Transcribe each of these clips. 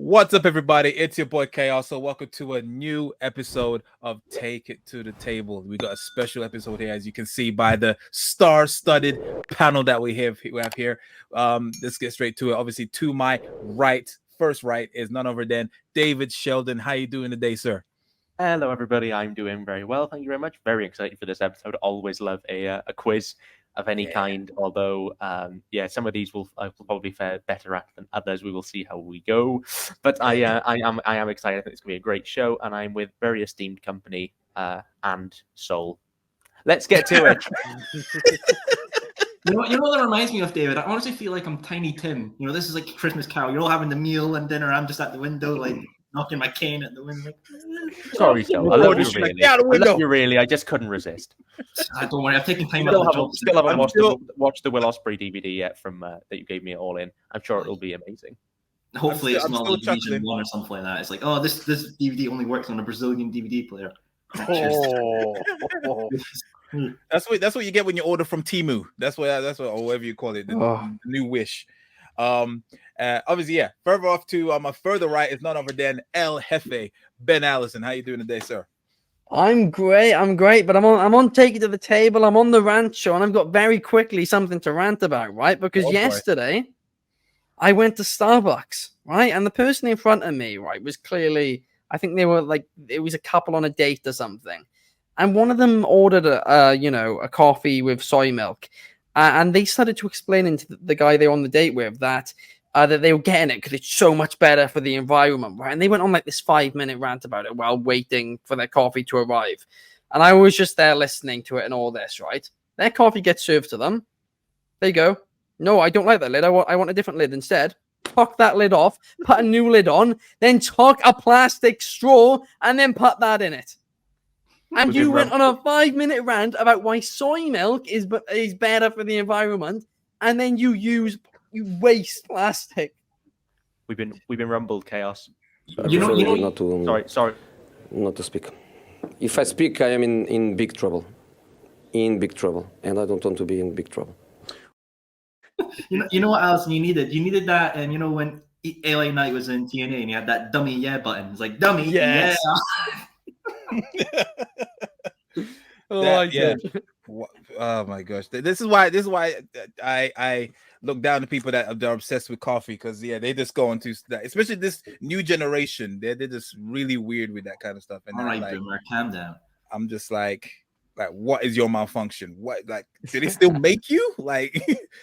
What's up, everybody? It's your boy Chaos. So welcome to a new episode of Take It to the Table. We got a special episode here, as you can see by the star-studded panel that we have here. Let's get straight to it. Obviously, to my right, first right, is none other than David Sheldon. How you doing today, sir? Hello, everybody. I'm doing very well. Thank you very much. Very excited for this episode. Always love a quiz of any kind. Although, some of these I will probably fare better at than others. We will see how we go. But I am excited. I think it's going to be a great show, and I'm with very esteemed company and Soul. Let's get to it. You know what that reminds me of, David? I honestly feel like I'm Tiny Tim. You know, this is like a Christmas Carol. You're all having the meal and dinner. I'm just at the window, like knocking my cane at the window. Sorry, Soul. I love you really. I love you really. I just couldn't resist. Don't worry, I've taken time. Still haven't watched the Will Ospreay DVD yet from that you gave me at All In. I'm sure it'll be amazing. Hopefully, it's not like Division 1 or something like that. It's like, oh, this DVD only works on a Brazilian DVD player. That's what you get when you order from Temu. That's what or whatever you call it, the new wish. Obviously, yeah. Further off to my further right is none other than El Jefe, Ben Allison. How you doing today, sir? I'm great, but I'm on Take It to the Table. I'm on the rant show, and I've got very quickly something to rant about, right? Because yesterday I went to Starbucks, right? And the person in front of me, right, was clearly, I think they were like, it was a couple on a date or something. And one of them ordered a coffee with soy milk. And they started to explain to the guy they were on the date with that they were getting it because it's so much better for the environment, right? And they went on like this 5-minute rant about it while waiting for their coffee to arrive. And I was just there listening to it and all this, right? Their coffee gets served to them. They go, no, I don't like that lid. I want a different lid instead. Tuck that lid off, put a new lid on, then tuck a plastic straw and then put that in it. And you went on a 5-minute rant about why soy milk is better for the environment, and then you waste plastic. We've been rumbled, Chaos. Sorry. Not to speak. If I speak, I am in big trouble. In big trouble, and I don't want to be in big trouble. You know what, Allison? You needed that, and you know when LA Knight was in TNA and he had that dummy yeah button. It's like dummy yeah. Oh my gosh, this is why I look down to people that are obsessed with coffee, because they just go into that, especially this new generation. They're just really weird with that kind of stuff. And all right, boomer, calm down. I'm just like what is your malfunction? What, like, do they still make you? Like,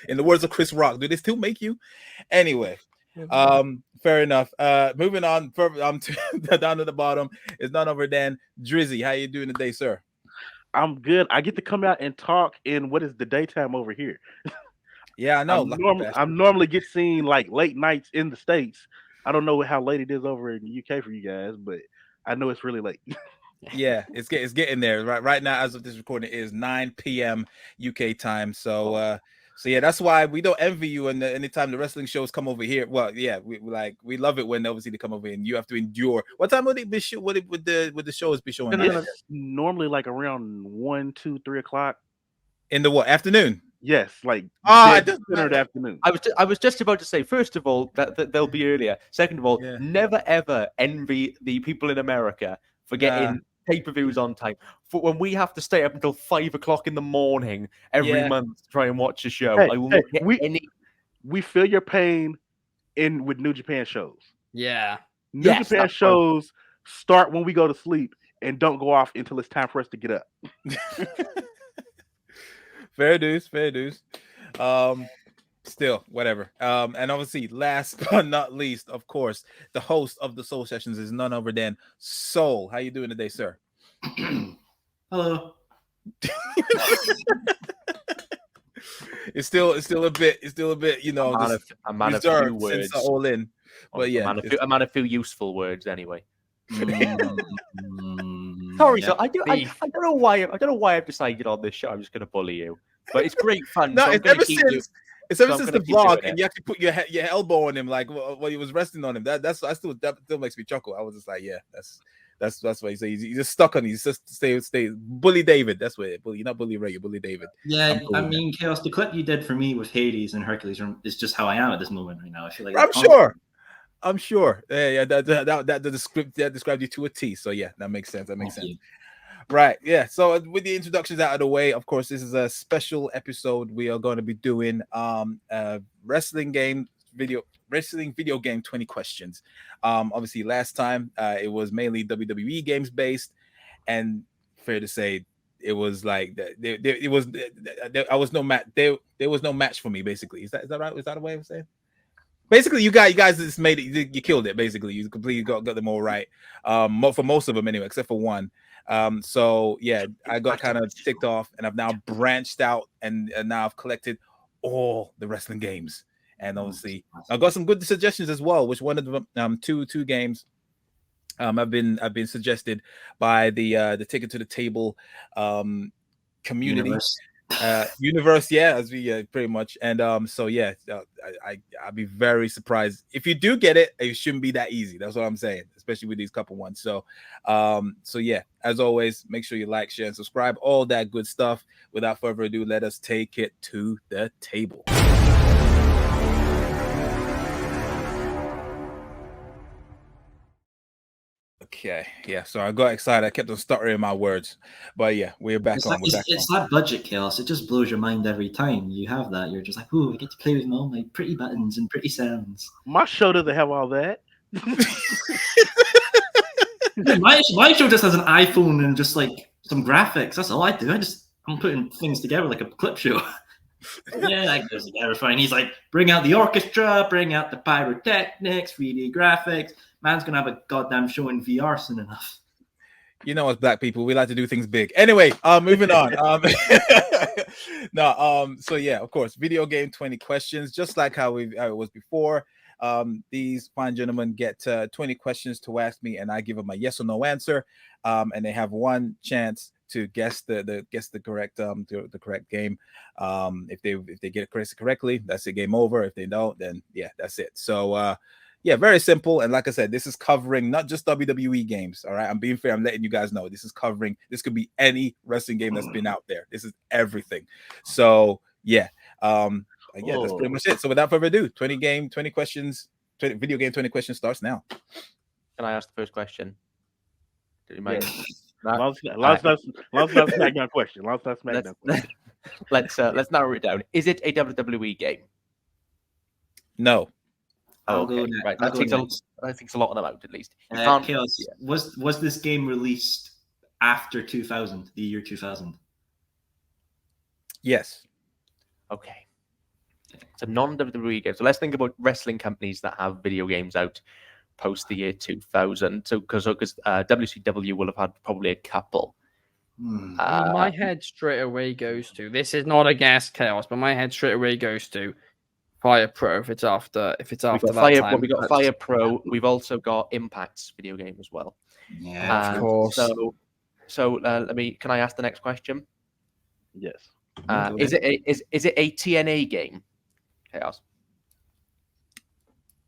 in the words of Chris Rock, do they still make you? Anyway. Fair enough. Moving on further down to the bottom is none other than Dryzzy. How you doing today, sir? I'm good. I get to come out and talk in what is the daytime over here. Yeah, I know. I'm normally get seen like late nights in the States. I don't know how late it is over in the UK for you guys, but I know it's really late. Yeah, it's getting there. Right now, as of this recording, it is 9 p.m. UK time. So yeah, that's why we don't envy you. And anytime the wrestling shows come over here, well, yeah, we love it when obviously they come over here and you have to endure. What time would it be? Would the shows be showing? It's normally like around 1, 2, 3 o'clock in the afternoon. Yes, like dinner afternoon. I was just about to say, first of all, that they'll be earlier. Second of all, never ever envy the people in America for getting pay-per-views on time. For when we have to stay up until 5 o'clock in the morning every month to try and watch a show. I will not get any. We feel your pain with New Japan shows. Yeah. New Japan shows start when we go to sleep and don't go off until it's time for us to get up. Fair dues. Still, whatever. And obviously, last but not least, of course, the host of the Soul Sessions is none other than Soul. How you doing today, sir? Hello. It's still a bit, you know, I'm out of few words. Since All In. But yeah, I'm out of few useful words anyway. Sorry, so I don't know why I've decided on this show. I'm just going to bully you, but it's great fun. No, it's ever since the vlog, and you actually put your elbow on him, like while he was resting on him. That still makes me chuckle. I was just like, yeah, that's what he said. He's just stuck on. He's just stay bully David. That's what bully. You're not bully Ray. You bully David. Yeah, I mean, Chaos. The clip you did for me with Hades and Hercules is just how I am at this moment right now. I feel like I'm sure. I'm sure. Yeah, that described you to a T. So yeah, that makes sense. That makes sense. Right. Yeah. So with the introductions out of the way, of course, this is a special episode. We are going to be doing wrestling video game 20 questions. Obviously last time it was mainly WWE games based, and fair to say it was like I was no match. There was no match for me. Basically, is that right? Is that a way of saying? Basically, you guys just made it. You killed it. Basically, you completely got them all right. For most of them anyway, except for one. So yeah, I got kind of ticked off, and I've now branched out, and now I've collected all the wrestling games, and obviously I've got some good suggestions as well. Which one of them? Two games. I've been suggested by the Ticket to the Table community. Universe, yeah, as we pretty much, and so yeah, I'd be very surprised if you do get it. It shouldn't be that easy. That's what I'm saying, especially with these couple ones. So yeah, as always, make sure you like, share, and subscribe, all that good stuff. Without further ado, let us take it to the table. Okay, yeah. So I got excited. I kept on stuttering my words, but yeah, we're back on. It's that budget chaos. It just blows your mind every time you have that. You're just like, "Ooh, I get to play with all my pretty buttons and pretty sounds." My show doesn't have all that. my show just has an iPhone and just like some graphics. That's all I do. I'm putting things together like a clip show. Yeah, that goes together fine. He's like, bring out the orchestra, bring out the pyrotechnics, 3D graphics. Man's gonna have a goddamn show in VR soon enough. You know, as black people, we like to do things big. Anyway, moving on. So yeah, of course, video game 20 questions, just like how it was before. These fine gentlemen get 20 questions to ask me, and I give them a yes or no answer. And they have one chance to guess the correct the correct game. If they get it correctly, that's it, game over. If they don't, then yeah, that's it. So yeah, very simple. And like I said, this is covering not just WWE games. All right, I'm being fair. I'm letting you guys know this could be any wrestling game that's been out there. This is everything. So yeah, yeah, that's pretty much it. So without further ado, 20 questions, video game 20 questions starts now. Can I ask the first question? Do you mind? Last SmackDown question. Let's narrow it down. Is it a WWE game? No. Okay, right. That takes a lot of them out, at least. Chaos, was this game released after 2000, the year 2000? Yes. Okay. It's a non-WWE game. So let's think about wrestling companies that have video games out post the year 2000. So because WCW will have had probably a couple. My head straight away goes to, this is not a guess, Chaos, but my head straight away goes to Fire Pro if it's after that time. We got Fire Pro. We've also got Impact's video game as well. Yeah, of course. So can I ask the next question? Yes. Is it a TNA game? Chaos.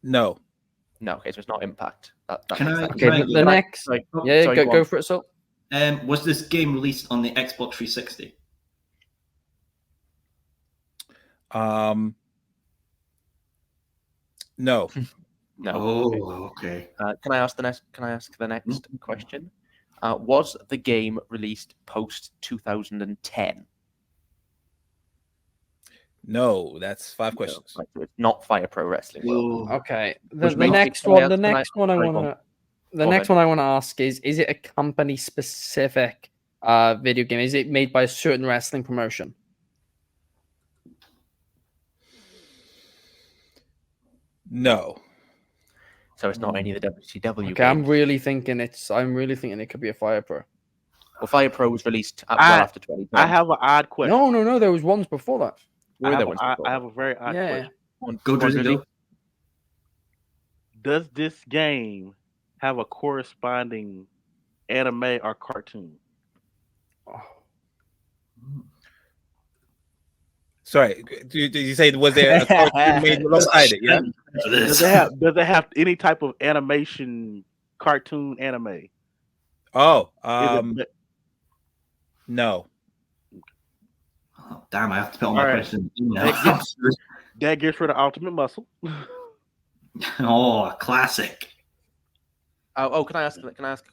No. No. Okay, so it's not Impact. Next. Go for it. So, was this game released on the Xbox 360? No. No. Oh, okay. Can I ask the next question? Was the game released post 2010? No, that's 5 questions. Right, so it's not Fire Pro Wrestling World. Okay. The next one I want to ask is it a company specific video game? Is it made by a certain wrestling promotion? No. So it's not any of the WCW games. I'm really thinking it could be a Fire Pro. Well, Fire Pro was released after 2010. I have an odd question. No. There was ones before that. I have a very odd question. Go, Dryzzy. Does this game have a corresponding anime or cartoon? Sorry, did you say was there a cartoon made alongside it? Yeah. Does it have any type of animation, cartoon anime? Oh, no. Oh, damn, I have to put on my question. That gets rid of Ultimate Muscle. Oh, a classic. Oh, can I ask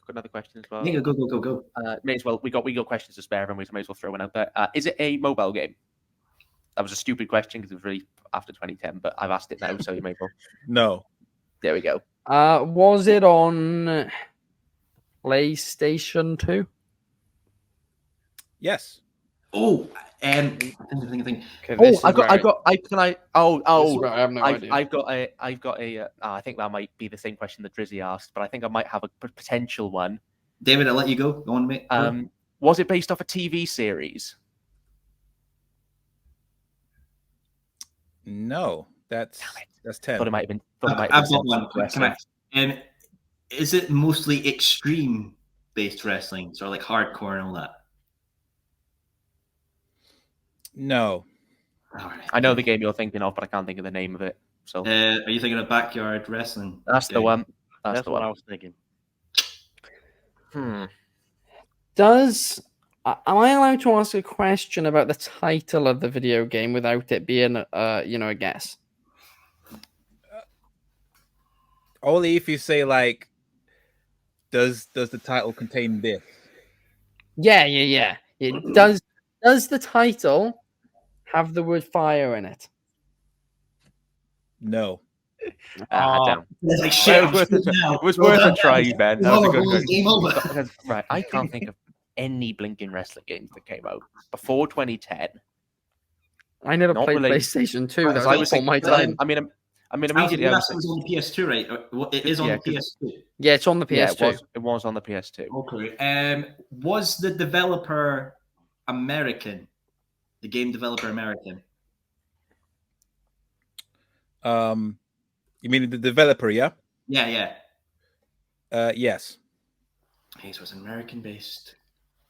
another question as well? Yeah, go. May as well. We got questions to spare, and we may as well throw one out there. Is it a mobile game? That was a stupid question because it was really after 2010, but I've asked it now, so you may as well. No. There we go. Was it on PlayStation 2? I Yes. think. Okay, I have no idea. I think that might be the same question that Dryzzy asked, but I think I might have a potential one. David, I'll let you go. Go on, mate. Was it based off a TV series? No, that's 10. Thought it might have been. I've got one. Can I? Is it mostly extreme-based wrestling, so like hardcore and all that? No. All right. I know the game you're thinking of, but I can't think of the name of it. So, are you thinking of backyard wrestling? that's the one. That's the what one I was thinking. Hmm. Am I allowed to ask a question about the title of the video game without it being, a guess? Only if you say like, does the title contain this? Yeah. Does the title have the word fire in it? No. Damn. It's like shit. It was worth a try, Ben. That was a good game over. Right, I can't think of any blinking wrestling games that came out before 2010. I never Not played related- PlayStation 2. Right, That so I was was all my thinking- time. I mean, immediately. That was on the PS2, right? It is on the PS2. Yeah, it's on the PS2. It was on the PS2. Okay. Was the developer American? The game developer American? You mean the developer? Yeah. Yeah. Yes. Okay, so it's an American-based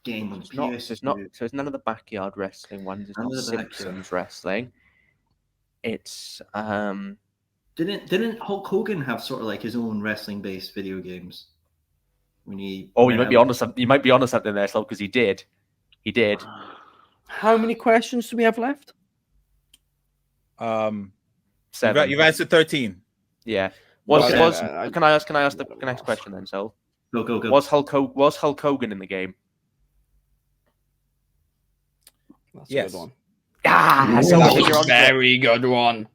game on It's PS2. not. So it's none of the backyard wrestling ones. It's None not of the backyard. Simpsons wrestling. It's Didn't Hulk Hogan have sort of like his own wrestling-based video games? When he Oh, you might be onto something. You might be onto something there, Slow, because he did. He did. How many questions do we have left? 7. You've answered 13. Yeah. Okay. Can I ask the next question then? So, Go. was Hulk Hogan in the game? That's Yes. a good one. That's a very good one.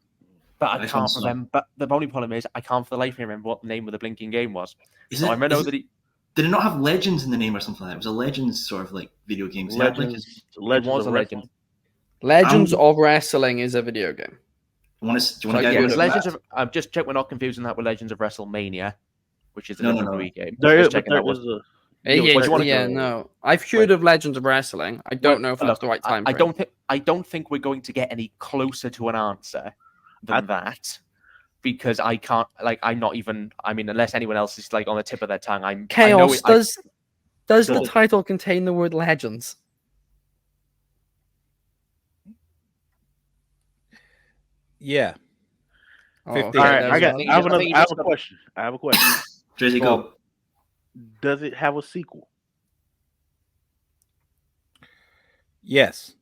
But I Nice can't one, remember. But the only problem is I can't for the life of me remember what the name of the blinking game was. Is it, I know is that it, did it not have Legends in the name or something like that? It was a Legends sort of like video game. Legends was a of legend. Legends of Wrestling is a video game. Do you want to So, get yeah, into Legends that? of. I'm just checking we're not confusing that with Legends of WrestleMania, which is a No. WWE game. There is, Just but checking there that was. is a. No. I've heard of Legends of Wrestling. I don't know if that's the right time. I don't think we're going to get any closer to an answer than that, because I can't. Like, I'm not even. I mean, unless anyone else is like on the tip of their tongue. Chaos. Does the title contain the word Legends? Yeah. Oh, 15. All right, I have a question. Dryzzy, go. Does it have a sequel? Yes.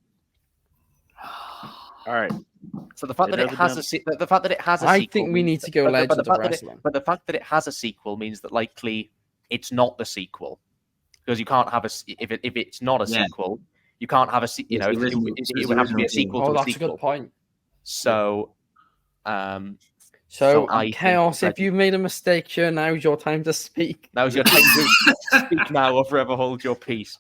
All right. So the fact that it has a sequel. I think we need to go Legends of Wrestling. But the fact that it has a sequel means that likely it's not the sequel, because you can't have if it's not a sequel, you can't have a it would have to be a sequel to a that's sequel. a good point. So, Chaos, if you've made a mistake here, now's your time to speak. Now's your time to speak now or forever hold your peace.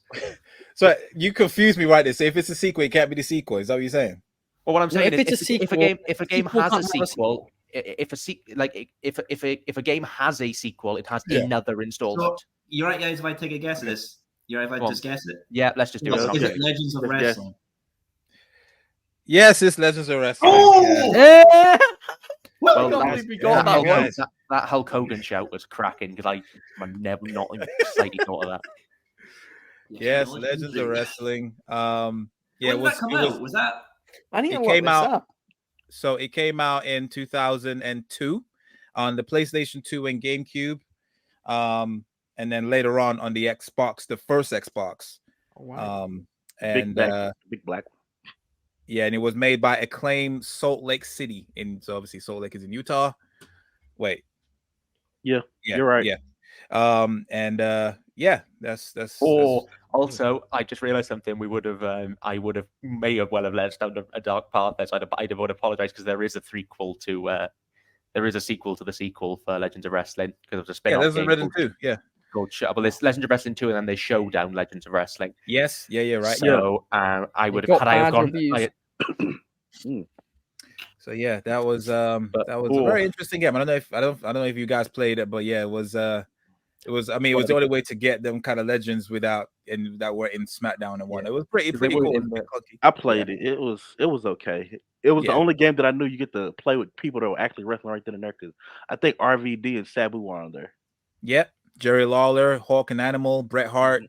So you confuse me right there. So if it's a sequel, it can't be the sequel. Is that what you're saying? Well, what I'm saying if is, if a game has a sequel, if a game has a sequel, it has another installment. So, you're right, guys. If I take a guess at this, you're right. If I just guess it. Yeah, let's just do it. Is it Legends of Wrestling? Yes, it's Legends of Wrestling. Oh! Yeah. Well, that that Hulk Hogan shout was cracking because I'm never not slightly thought of that. Yes, Legends of Wrestling. Yeah, was that? I need to it look came this out. up. So it came out in 2002 on the PlayStation 2 and GameCube, and then later on the Xbox, the first Xbox. Oh, wow. And big black. Yeah, and it was made by Acclaim Salt Lake City. So obviously Salt Lake is in Utah, Wait. Yeah, you're right. Yeah. That's. Also, I just realized something. We would have, may have well have led us down a dark path there. So I would apologize because there is a sequel to the sequel for Legends of Wrestling because it was a spin-off. Yeah, there's a Legend 2. Yeah. Called well, there's Legends of Wrestling 2 and then they Showdown Legends of Wrestling. Yes. Yeah. Right. So I would have had I have gone. So yeah, that was a very interesting game. I don't know if you guys played it, but yeah, it was. It was the only way to get them kind of legends that were in SmackDown and one. It was pretty cool. I played it. It was okay. It was the only game that I knew you get to play with people that were actually wrestling right then and there. Because I think RVD and Sabu were on there. Yep, Jerry Lawler, Hawk and Animal, Bret Hart,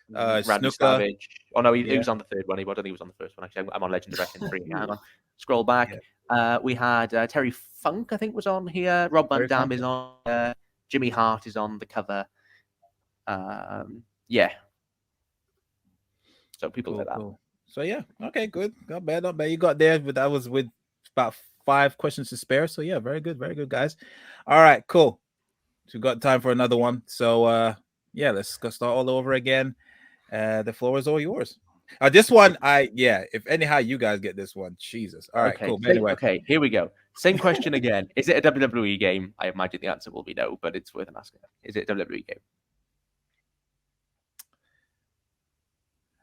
Randy Savage. Oh no, he was on the third one. I don't think he was on the first one. Actually, I'm on Legend of Wrestling 3. Hang on, scroll back. Yeah. We had Terry Funk, I think, was on here. Rob Van Dam is on. Jimmy Hart is on the cover. Yeah. So people like that. Cool. So yeah, okay, good. Not bad. You got there, but that was with about 5 questions to spare. So yeah, very good, guys. All right, cool. So we've got time for another one. So yeah, let's go start all over again. The floor is all yours. This one, if anyhow you guys get this one, Jesus. All right, cool. Anyway, okay, here we go. Same question again. Is it a WWE game? I imagine the answer will be no, but it's worth an asking. Is it a WWE game?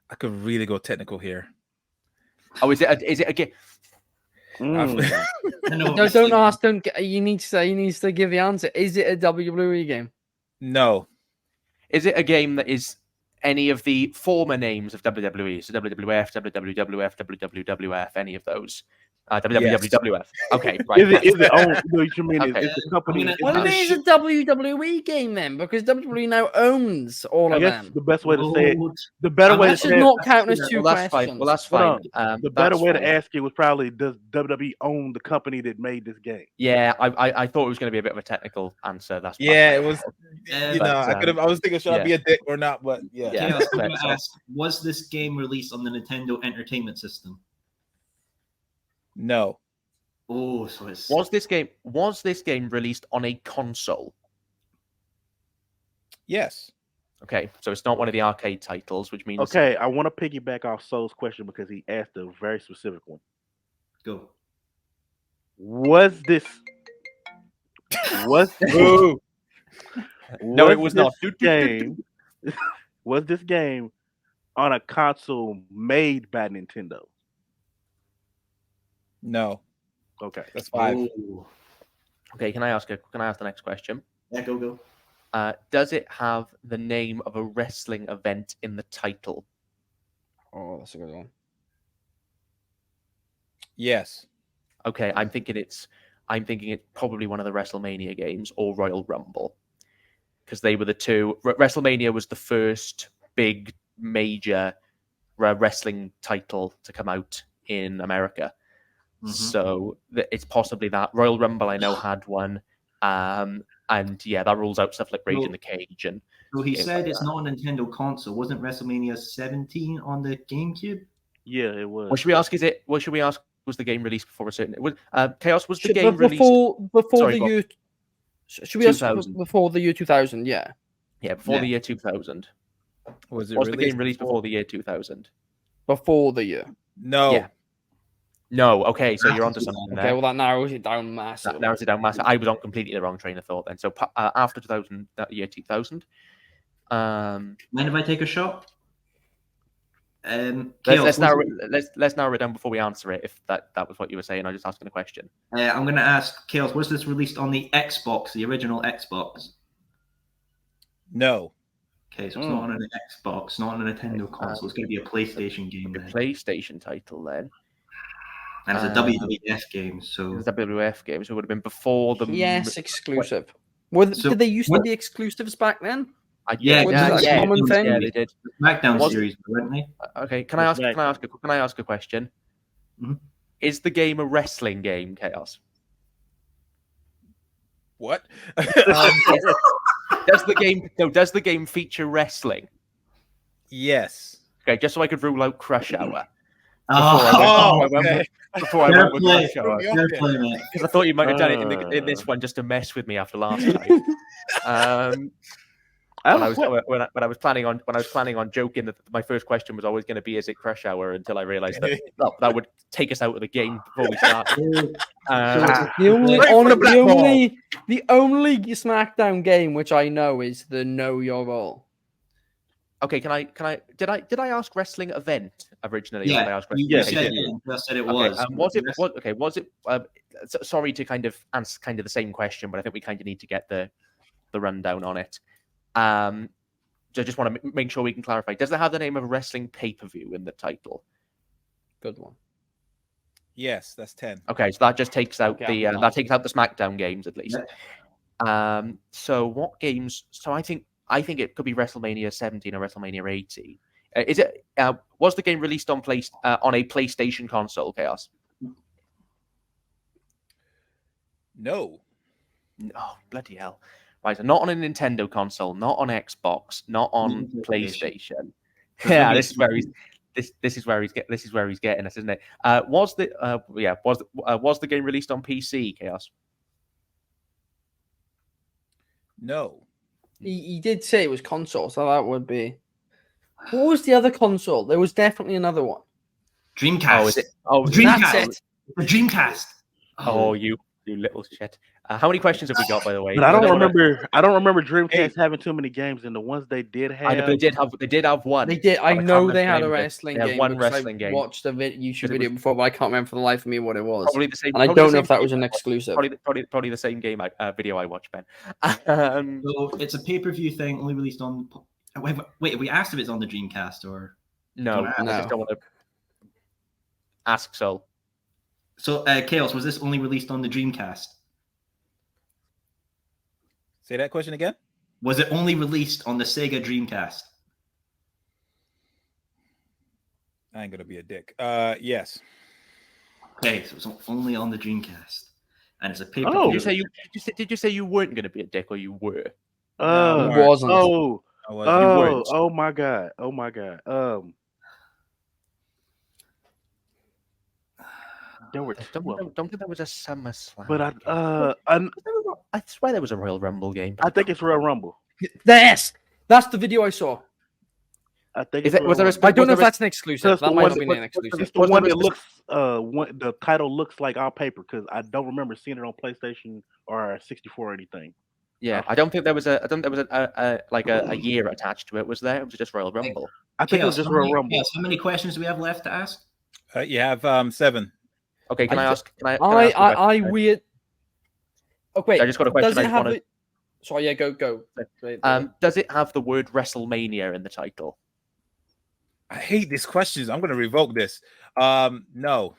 I could really go technical here. Oh, is it a game? No, don't ask. You need to give the answer. Is it a WWE game? No. Is it a game that is any of the former names of WWE? So WWF, WWF, WWF, any of those? WWF. Okay, right. Is it owned? You mean is the company? Well, it is a WWE game then, because WWE now owns all of them. The best way to say it, the better way to say it, not count as 2 questions. Well, that's fine. The better way to ask it was probably, does WWE own the company that made this game? Yeah, I thought it was going to be a bit of a technical answer. That's it was. I was thinking, should I be a dick or not? But yeah. I'm going to ask, was this game released on the Nintendo Entertainment System? No. Oh, so it's... Was this game released on a console? Yes. Okay, so it's not one of the arcade titles, which means... Okay, I want to piggyback off Soul's question because he asked a very specific one. Go. Was this... No, it was not. Was this game on a console made by Nintendo? No. Okay, that's 5. Ooh. Okay, can I ask the next question? Yeah, go. Does it have the name of a wrestling event in the title? Oh, that's a good one. Yes. Okay, I'm thinking it's probably one of the WrestleMania games or Royal Rumble, because they were the two. WrestleMania was the first big major wrestling title to come out in America. Mm-hmm. So it's possibly that. Royal Rumble I know had one, and yeah, that rules out stuff like Rage in the Cage. And so he said it's not a Nintendo console. Wasn't WrestleMania 17 on the GameCube? Yeah, it was. What should we ask? Was the game released before a certain? Chaos was the game released before the year? Should we ask before the year 2000? Yeah. Yeah, before the year 2000. Was the game released before the year 2000? Before the year? No. Yeah. No, okay, so you're onto something there. Okay, well, that narrows it down massive. I was on completely the wrong train of thought then. So after 2000, that year 2000. Mind if I take a shot? Let's narrow it down before we answer it, if that was what you were saying. I'm just asking a question. I'm going to ask, Chaos, was this released on the Xbox, the original Xbox? No. Okay, so it's not on an Xbox, not on a Nintendo console. It's going to be a PlayStation game. A PlayStation title then. And it's a WWF game, so... It's a WWF game, so it would have been before the... Yes, exclusive. Did they used to be exclusives back then? Yeah, they did. SmackDown series, weren't they? Okay, can I ask a question? Mm-hmm. Is the game a wrestling game, Chaos? What? Does the game feature wrestling? Yes. Okay, just so I could rule out Crush Hour. Before I went with my show. Because I thought you might have done it in this one just to mess with me after last time. When I was planning on joking that my first question was always going to be, is it Crush Hour? Until I realized that would take us out of the game before we start. The only SmackDown game which I know is the Know Your Role. Okay, did I ask wrestling event originally? Yeah, or did I ask you said it was. Was it? Sorry to kind of answer kind of the same question, but I think we kind of need to get the rundown on it. So I just want to make sure we can clarify. Does it have the name of a wrestling pay-per-view in the title? Good one. Yes, that's 10. Okay, so that just takes out the SmackDown games at least. Yeah. So what games? So I think it could be WrestleMania 17 or WrestleMania 18. Is it? Was the game released on a PlayStation console? Chaos. No. Oh, bloody hell! Right, so not on a Nintendo console, not on Xbox, not on PlayStation. Yeah, this is where he's getting us, isn't it? Was the game released on PC? Chaos. No. He did say it was console, so that would be. What was the other console? There was definitely another one. Dreamcast. Oh, is it? Oh, Dreamcast. The Dreamcast. Oh, you little shit. How many questions have we got, by the way? But I don't remember Dreamcast having too many games, and the ones they did have. I know, they did have one. They did. I know they had a wrestling game. They had one wrestling game. Watched a YouTube video before, but I can't remember for the life of me what it was. Probably the same. And I don't know if that was an exclusive. Probably the same game video I watched, Ben. So it's a pay-per-view thing, only released on. Wait, we asked if it's on the Dreamcast or no. I just don't want to ask so. So, Chaos, was this only released on the Dreamcast? Say that question again. Was it only released on the Sega Dreamcast? I ain't gonna be a dick. Yes. Okay, so it's only on the Dreamcast, and it's a paper. Oh, did you say you weren't gonna be a dick, or you were? No, wasn't. Oh my god. Don't think that was a SummerSlam. But I swear there was a Royal Rumble game. I think it's Royal Rumble. Yes, that's the video I saw. I think I don't know if that's an exclusive. That might not be an exclusive. It's the one that looks. The title looks like on paper because I don't remember seeing it on PlayStation or 64 or anything. Yeah, I don't think there was a year attached to it. Was there? It was just Royal Rumble. I think it was just Royal Rumble. Yes. How many questions do we have left to ask? You have 7. Okay, can I ask? I weird. Okay, I just got a question. Does it have Sorry, yeah, go. Does it have the word WrestleMania in the title? I hate these questions. I'm going to revoke this. No.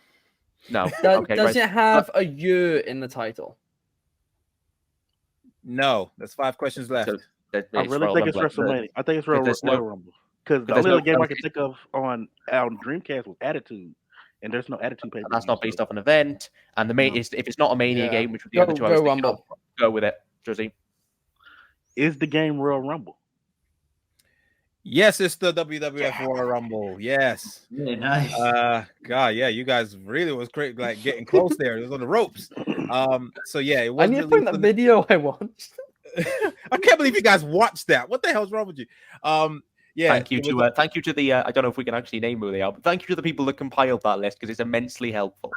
Does it have a year in the title? No. That's 5 questions left. I really think it's WrestleMania. I think it's Royal Rumble. Because the only game I can think of on Dreamcast was Attitude. And there's no Attitude paper. That's not based off an event. And if it's not a Mania game, which would be the other two, go with it, Dryzzy. Is the game Royal Rumble? Yes, it's the WWF Royal Rumble. Yes. Really nice. God, yeah, you guys really was great, like getting close there. It was on the ropes. So yeah, it was. I need to find that video I watched. I can't believe you guys watched that. What the hell's wrong with you? Yeah. Thank you to the. I don't know if we can actually name who they are, but thank you to the people that compiled that list because it's immensely helpful.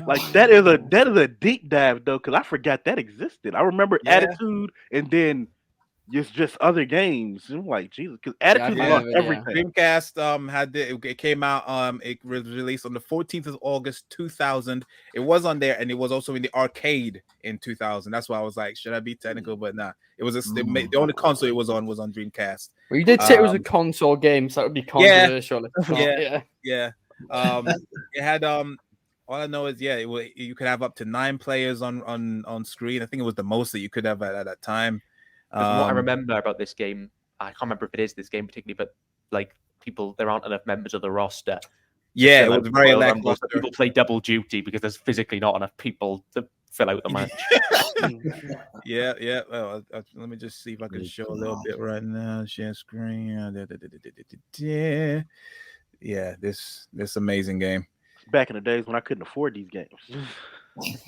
Like that is a deep dive though, because I forgot that existed. I remember Attitude and then just other games. I'm like, Jesus, because Attitude lost everything. Dreamcast had it came out. It was released on the 14th of August 2000. It was on there, and it was also in the arcade in 2000. That's why I was like, should I be technical? But nah, it was the only console it was on Dreamcast. Well, you did say it was a console game, so that would be controversial. Yeah. It had all I know is you could have up to 9 players on screen. I think it was the most that you could have at that time. What I remember about this game, I can't remember if it is this game particularly, but like there aren't enough members of the roster. Yeah, it was very lackluster. People play double duty because there's physically not enough people to fill out the match. Yeah. Well, let me just see if I can show a little bit right now. Share screen. Yeah, this amazing game. Back in the days when I couldn't afford these games. I didn't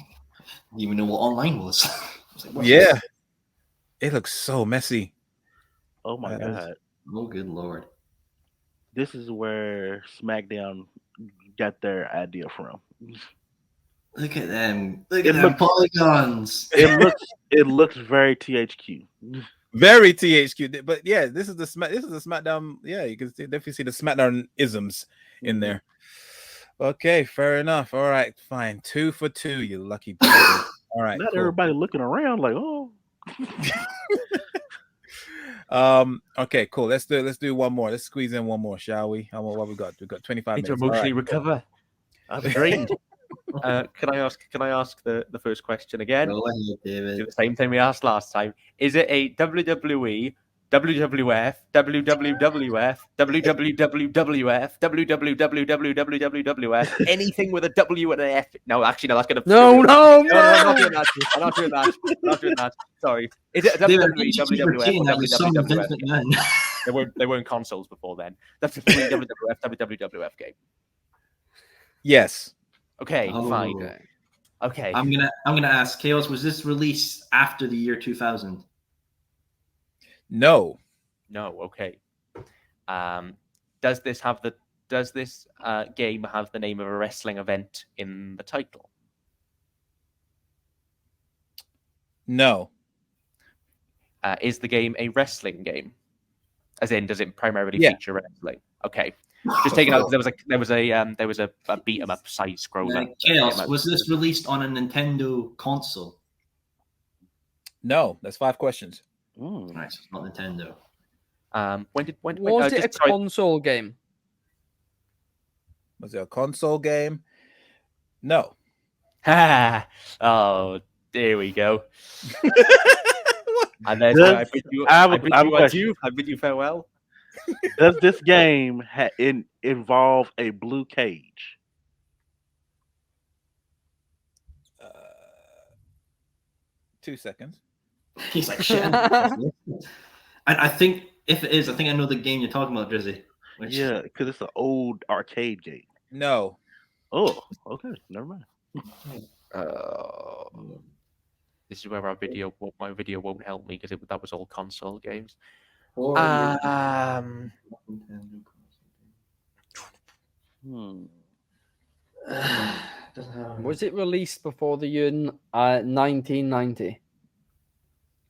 even know what online was. I was like, what's Yeah, this? it looks so messy. Oh my god. Oh, good lord. This is where SmackDown got their idea from. Look at them. Look at them polygons. It looks very THQ. Very THQ, but yeah, this is the SmackDown. Yeah, you can definitely see the SmackDown isms in there. Okay, fair enough. All right, fine. 2 for 2, you lucky bugger. All right, Not cool. everybody looking around like, oh. Okay, cool. Let's do one more. Let's squeeze in one more, shall we? What we got? We got 25 Need to minutes. emotionally recover. I've drained. Can I ask the first question again? Go ahead, David. Do the same thing we asked last time. Is it a WWE, WWF, WWWF, WWWWF, WWWWWF, anything with a W and an F? No, actually, no, that's gonna. No. I'm not doing that. I'm not doing that. Sorry. Is it a WWE, WWF, or WWF? They weren't consoles before then. That's a WWF, WWF game. Yes. Okay, fine. Okay. I'm gonna ask Chaos. Was this released after the year 2000? No. Okay. Does this game have the name of a wrestling event in the title? No. Is the game a wrestling game? As in, does it primarily feature wrestling? Okay. Just taking out there was a beat 'em up side scroller. Chaos. Was this released on a Nintendo console? No. That's 5 questions. Right, so it's not Nintendo. Was it a console game? Was it a console game? No. Oh, there we go. And then I bid you farewell. Does this game involve a blue cage? 2 seconds. He's like, shit. And I think if it is, I think I know the game you're talking about, Dryzzy. Yeah, because it's an old arcade game. No. Oh, okay. Never mind. This is where my video won't help me because that was all console games. Was it released before the year 1990?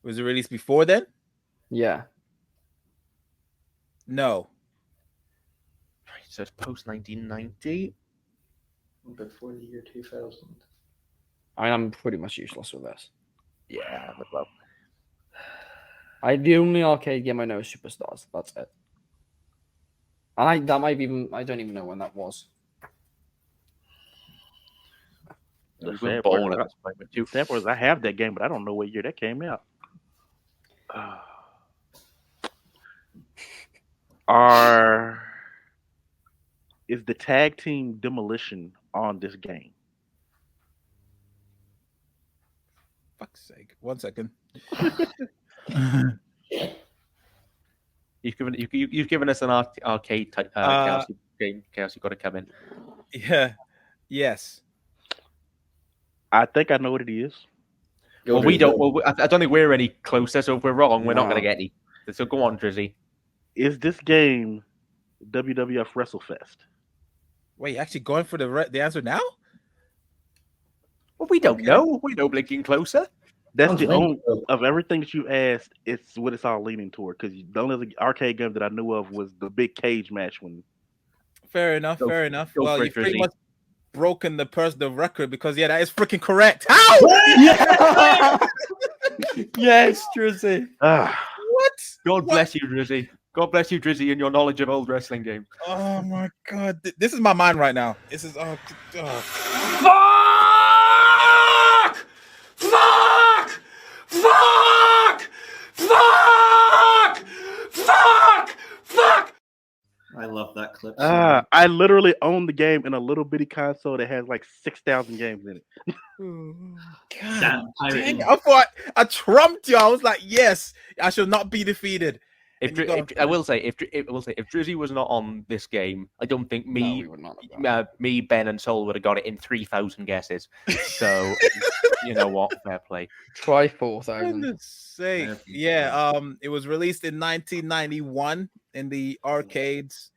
Was it released before then? Yeah. No. Right, so it's post 1990. Before the year 2000. I'm pretty much useless with this. Yeah, but well. The only arcade game I know is Superstars. That's it. And I don't even know when that was. The sad part is I have that game, but I don't know what year that came out. Is the tag team Demolition on this game? Fuck's sake. 1 second. You've given us an arcade type Chaos game. Chaos, you've got to come in. Yeah. Yes. I think I know what it is. Well, we don't. Well, I don't think we're any closer. So if we're wrong, we're not going to get any. So go on, Dryzzy. Is this game WWF WrestleFest? Wait, you're actually going for the answer now? Well, we don't know. We know blinking closer. That's the only of everything that you asked. It's what it's all leaning toward. Because the only arcade game that I knew of was the big cage match when. Fair enough. Well, you've pretty much broken the record because that is freaking correct. How? Yes, Dryzzy. What? God bless you, Dryzzy. God bless you, Dryzzy, and your knowledge of old wrestling games. Oh my god, this is my mind right now. This is Fuck! I love that clip. I literally own the game in a little bitty console that has like 6,000 games in it. God dang, I thought I trumped you. I was like, yes, I shall not be defeated. I will say, if Dryzzy was not on this game, I don't think me, Ben, and Sol would have got it in 3,000 guesses. So, you know what? Fair play. Try 4,000. Yeah. It was released in 1991 in the arcades.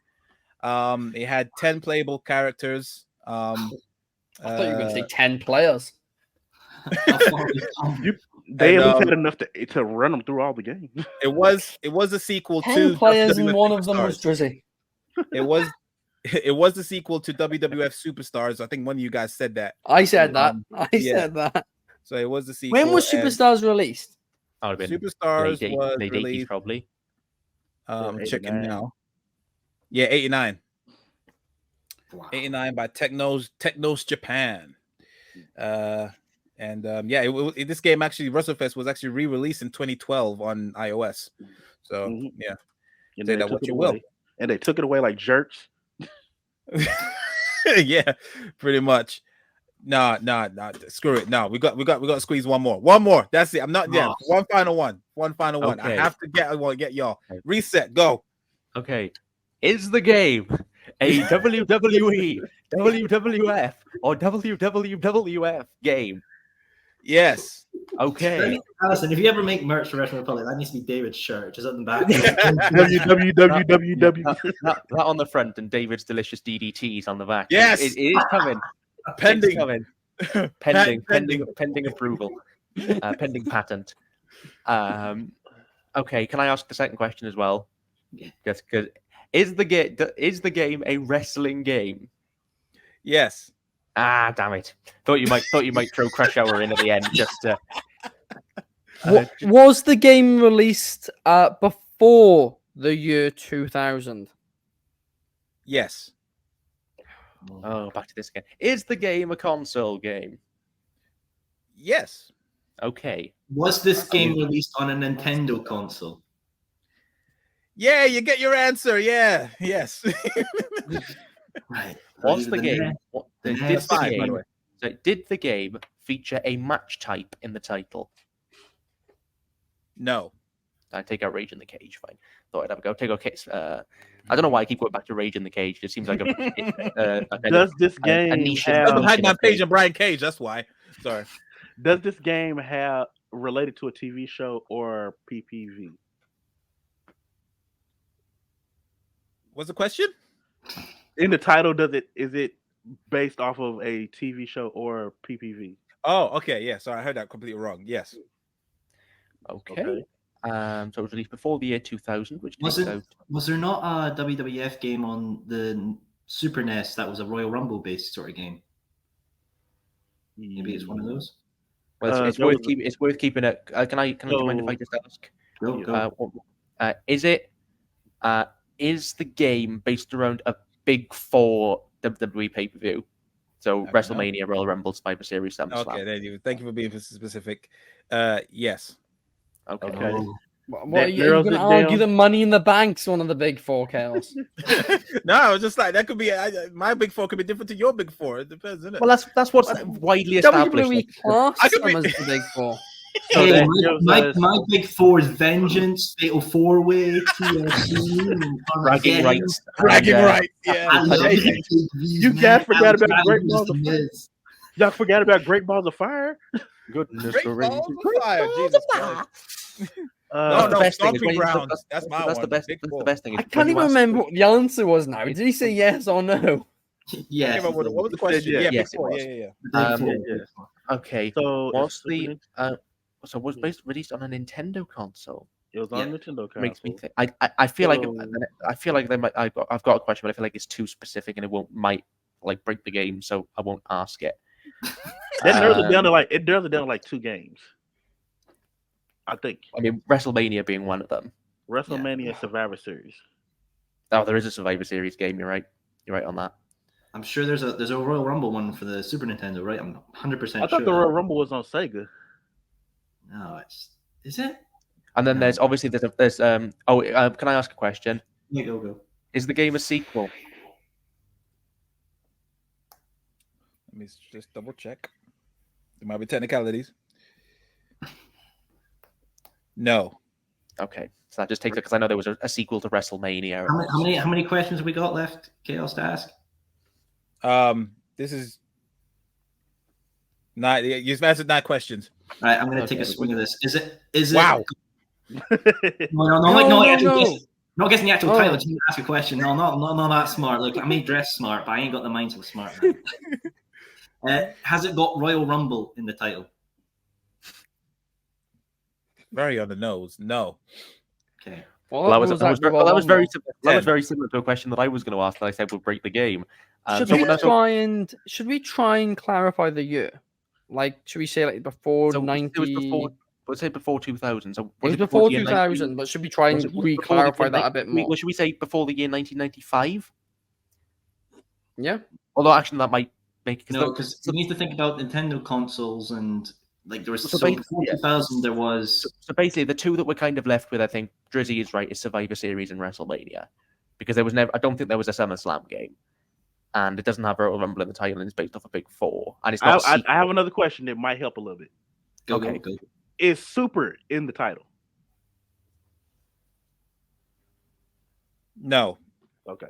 It had 10 playable characters. I thought you were going to say 10 players. They at least had enough to run them through all the games. It was a sequel 10 to players, WWF and one of them was Superstars. Dryzzy. It was the sequel to WWF Superstars. I think one of you guys said that. I said that. I said that. So it was the sequel. When was Superstars released? Superstars was late released 80s, probably. I'm checking now. Yeah, 89. Wow. 89 by Technos Japan. This game actually, WrestleFest, was actually re-released in 2012 on iOS. So yeah, and say that what you will. And they took it away like jerks. Yeah, pretty much. No, screw it. No, we got to squeeze one more. That's it. I'm not. Yeah, one final one. Okay. I have to get y'all. Reset. Go. Okay. Is the game a WWE, WWF, or WWF game? Yes. Okay. Allison, if you ever make merch for Wrestling Republic, that needs to be David's shirt. Just up in the back. www. That on the front and David's delicious DDTs on the back. Yes, it is coming. Pending. Pending approval. Pending patent. Okay. Can I ask the second question as well? Just because is the game a wrestling game? Yes. Ah, damn it! Thought you might throw Crush Hour in at the end just to. Was the game released before the year 2000? Yes. Oh, back to this again. Is the game a console game? Yes. Okay. Was this game released on a Nintendo console? Yeah, you get your answer. Yeah. Yes. Right. Was the game? Did the game feature a match type in the title? No. I take out Rage in the Cage. Fine. Thought I'd have a go. Take out case. I don't know why I keep going back to Rage in the Cage. It seems like Does this game have Hangman Page and Brian Cage? That's why. Sorry. Does this game have related to a TV show or PPV? What's the question? In the title, is it based off of a TV show or PPV? Oh, okay. Yeah. Sorry, I heard that completely wrong. Yes. Okay. So it was released before the year 2000, which was there not a WWF game on the Super NES that was a Royal Rumble based sort of game? Maybe it's one of those. Well, it's worth keeping it. Can I mind if I just ask? Go. Is the game based around a Big Four WWE pay-per-view? So WrestleMania, Royal Rumble, Survivor Series, SummerSlam. Okay, there you go. Thank you for being specific. Yes. Okay. What are you going to argue that Money in the Bank's one of the Big Four, Chaos? No, I was just like, that could be my Big Four could be different to your Big Four. It depends, isn't it? Well, that's what's widely established. WWE class them as the Big Four. So hey, my Big Four is Vengeance, Fatal 4-Way, TLC, Bragging Rights. Yeah. You guys forgot about Great Balls of Fire. Y'all forgot about Great Balls of Fire? Goodness gracious. Jesus Christ. No, Stomping Grounds. That's my one. That's the best thing. I can't even remember what the answer was now. Did he say yes or no? Yes. What was the question? Yes, it was. Yeah. Okay. So was the was released on a Nintendo console? It was on a Nintendo console. Makes me think. I feel like they might. I've got a question, but I feel like it's too specific and it might break the game, so I won't ask it. That narrows it down to like 2 games. I think. I mean, WrestleMania being one of them. WrestleMania Survivor Series. Oh, there is a Survivor Series game. You're right. You're right on that. I'm sure there's a Royal Rumble one for the Super Nintendo, right? I'm 100% sure. I thought the Royal Rumble was on Sega. No, is it? And then there's can I ask a question? Yeah, go. Is the game a sequel? Let me just double check. There might be technicalities. No. Okay, so that just takes it because I know there was a sequel to WrestleMania. How many questions have we got left, Chaos, to ask? This is 9. You've answered 9 questions. All right, I'm going to take a swing of this. Is it? Wow. No. Not guessing the actual title. Just ask a question. No, not that smart. Look, I may dress smart, but I ain't got the mind to smart. Has it got Royal Rumble in the title? Very on the nose. No. Okay. Well, that was very similar to a question that I was going to ask that I said would break the game. Should we try and clarify the year? Like, should we say like before 90? It was before. Let's say before 2000. So it was before 2000, but should we try and re-clarify that a bit more? Well, should we say before the year 1995? Yeah. Although actually that might make because you need to think about Nintendo consoles and like there was before 2000 there was. So basically, the two that we're kind of left with, I think Dryzzy is right, is Survivor Series and WrestleMania, because there was never. I don't think there was a SummerSlam game, and it doesn't have Royal Rumble in the title, and it's based off a Big Four. And it's not. I have another question that might help a little bit. Go. Is Super in the title? No. Okay.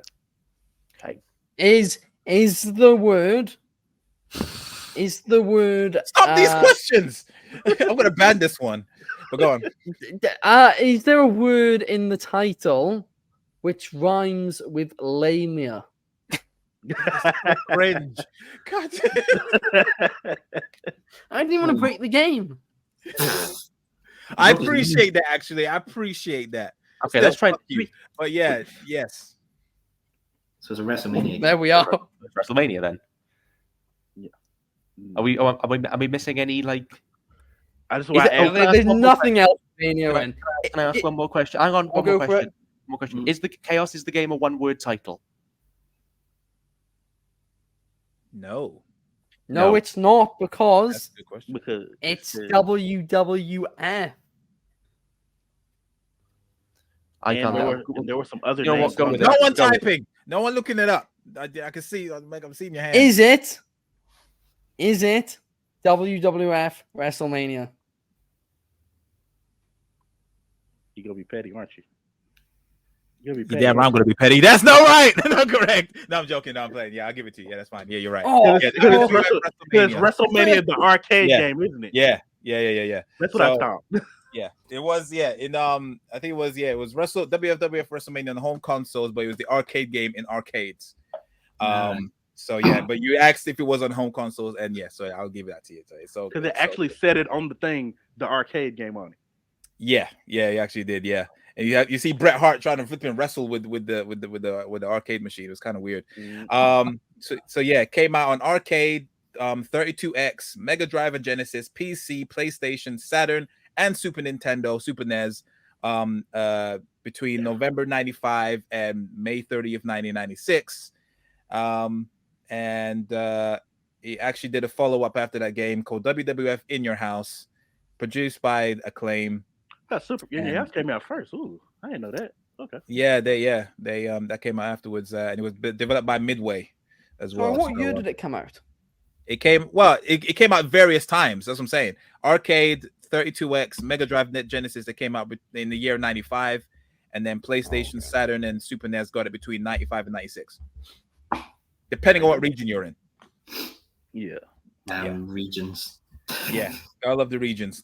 Is the word? Is the word? Stop these questions! I'm gonna ban this one. But go on. Is there a word in the title which rhymes with lamia? Cringe. God. I didn't want to break the game. I appreciate that. Actually, I appreciate that. Okay, let's try. But yeah, yes. So it's a WrestleMania. There we are. WrestleMania then. Yeah. Are we missing any like? I just want to ask. There's nothing else. Can I ask one more question? Hang on, one more question. Is the Chaos is the game a one-word title? No. No, it's not because it's WWF. There were some other names. No one typing. No one looking it up. I can see. I'm seeing your hand. Is it WWF WrestleMania? You're gonna be petty, aren't you? Damn, I'm gonna be petty. That's not right. Not correct. No, I'm joking. No, I'm playing. Yeah, I'll give it to you. Yeah, that's fine. Yeah, you're right. It's WrestleMania, the arcade game, isn't it? Yeah. That's what I thought. Yeah, it was. Yeah, I think it was. Yeah, it was WWF WrestleMania on home consoles, but it was the arcade game in arcades. So yeah, but you asked if it was on home consoles, and yeah, so I'll give that to you. So because it actually said it on the thing, the arcade game on it. Yeah, he actually did. Yeah, and you see Bret Hart trying to flip and wrestle with the arcade machine. It was kind of weird. So yeah, it came out on arcade, 32X, Mega Drive and Genesis, PC, PlayStation, Saturn, and Super Nintendo, Super NES, between November 95 and May 30th, 1996. And he actually did a follow-up after that game called WWF In Your House, produced by Acclaim. Super In Your House came out first. Ooh, I didn't know that. Okay. Yeah, they that came out afterwards, and it was developed by Midway as well. What year did it come out? It came out various times. That's what I'm saying. Arcade, 32X, Mega Drive, Genesis, that came out in the year 95, and then PlayStation, Saturn, and Super NES got it between 95 and 96, depending on what region you're in. Yeah. Regions. Yeah, gotta love the regions.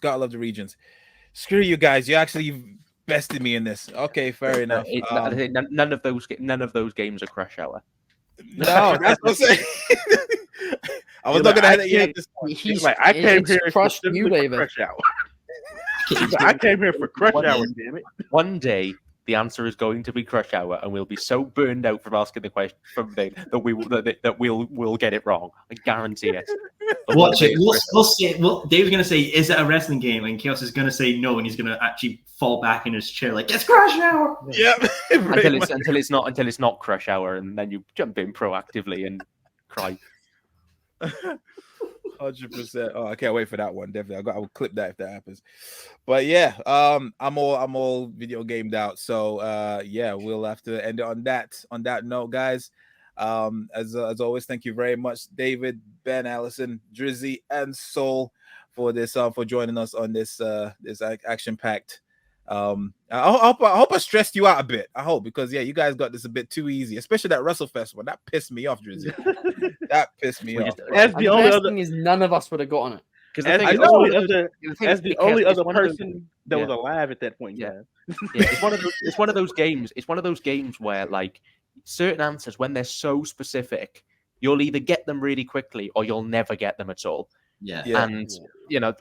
Screw you guys. You actually bested me in this. Okay, fair enough. None of those games are Crush Hour. No, that's what I'm saying. I was looking at it. He's like, I came here for Crush Hour. I came here for Crush Hour, damn it. One day, the answer is going to be Crush Hour, and we'll be so burned out from asking the question that we'll get it wrong. I guarantee it. Watch it. We'll see. Dave's going to say, "Is it a wrestling game?" And Chaos is going to say no, and he's going to actually fall back in his chair like, "It's Crush Hour." Yep. until it's not Crush Hour, and then you jump in proactively and cry. 100%. Oh, I can't wait for that one. Definitely, I will clip that if that happens. But yeah, I'm all video gamed out. So yeah, we'll have to end it on that note, guys. As always, thank you very much, David, Ben, Allison, Dryzzy, and Soul for this for joining us on this action-packed I hope I stressed you out a bit. I hope, because you guys got this a bit too easy, especially that WrestleFest one. That pissed me off, Dryzzy. That pissed me off. As the only other thing is, none of us would have gotten it. Because as the only other person that was alive at that point. It's one of those games. It's one of those games where like certain answers, when they're so specific, you'll either get them really quickly or you'll never get them at all. And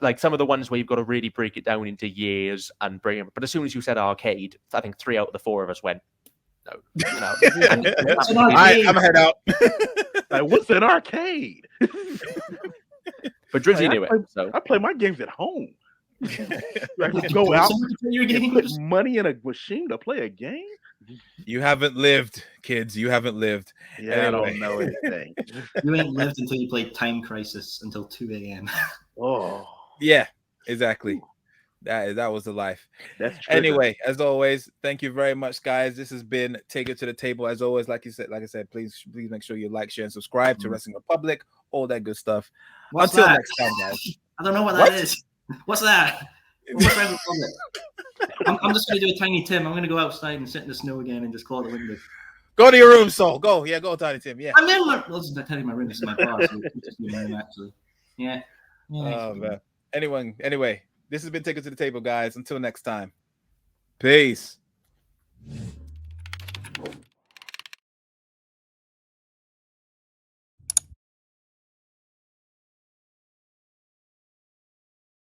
like some of the ones where you've got to really break it down into years and bring them. But as soon as you said arcade, I think 3 out of the 4 of us went, no. I'm head out. Like, what's an arcade? But Dryzzy knew it. So I play my games at home. I can go out and put money in a machine to play a game. You haven't lived, kids. You haven't lived. Yeah, anyway. I don't know anything. You ain't lived until you played Time Crisis until 2 a.m. Oh, yeah, exactly. That was the life. That's true. Anyway, as always, thank you very much, guys. This has been Take It to the Table. As always, like I said, please make sure you like, share, and subscribe to Wrestling Republic, all that good stuff. What's Until that? Next time, guys. I don't know what that is. What's that? I'm just going to do a Tiny Tim. I'm going to go outside and sit in the snow again and just claw the window. Go to your room, Soul. Go. Yeah, go, Tiny Tim. Yeah. I'm in my... Listen, I tell you, my room is in my bar. So it's just my room, actually. Yeah. Oh, man. Anyway, this has been Take It to the Table, guys. Until next time. Peace.